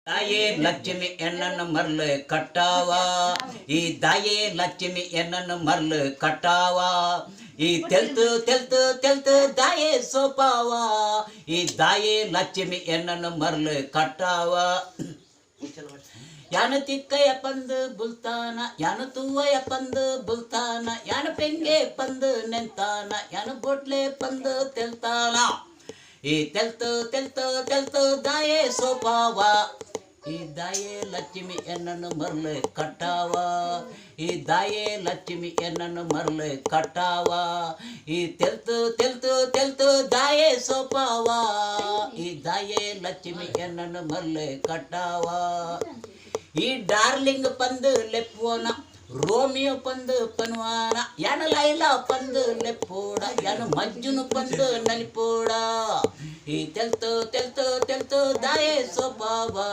தாயே லட்சுமி என்னன்னு மர்லு கட்டாவா ಈ ದಾಯೆ ಲಕ್ಷ್ಮಿ ಎನ್ನನ್ನು ಮರ್ಲು ಕಟ್ಟಾವಾ ಈ ತೆಲ್ತು ತೆಲ್ತು ತೆಲ್ತು ದಾಯೆ ಸೋಪಾವಾ ಈ ದಾಯೆ ಲಕ್ಷ್ಮಿ ಎನ್ನನ್ನು ಮರ್ಲು ಕಟ್ಟಾವಾ ಯಾನು ತಿಕ್ಕಯ್ಯ ಪಂದು ಬುಲ್ತಾನ ಯಾನು ತೂವಯ್ಯ ಪಂದು ಬುಲ್ತಾನ ಯಾನು ಪೆಂಗೆ ಪಂದು ನೆಂತಾನ ಯಾನು ಬೊಟ್ಲೆ ಪಂದು ತೆಲ್ತಾನ ಈ ತೆಲ್ತು ತೆಲ್ತು ತೆಲ್ತು ದಾಯೆ ಸೋಪಾವಾ ಈ ದಾಯೆ ಲಕ್ಷ್ಮಿ ಎನ್ನನ್ನು ಮರ್ಲೆ ಕಟ್ಟಾವಾ ಈ ದಾಯೆ ಲಕ್ಷ್ಮಿ ಎನ್ನನ್ನು ಮರ್ಲೆ ಕಟ್ಟಾವಾ ಈ ತೆಲ್ತು ತೆಲ್ತು ತೆಲ್ತು ದಾಯೆ ಸೋಪಾವಾ ಈ ದಾಯೆ ಲಕ್ಷ್ಮಿ ಎನ್ನನ್ನು ಮರ್ಲೆ ಕಟ್ಟಾವಾ ಈ ಡಾರ್ಲಿಂಗ್ ಪಂದು ಲೆಪ್ಪೋನ ರೋಮಿಯೋ ಪಂದು ಪನ್ವಾನ ಯಾನ ಲೈಲಾ ಪಂದು ಲೆಪ್ಪೋಡ ಯಾನು ಮಜ್ಜುನು ಪಂದು ನಲಿಪೋಡ ಈ ತೆಲ್ತು ತೆಲ್ತು ತೆಲ್ತು ದಾಯೆ ಸೋಪಾವಾ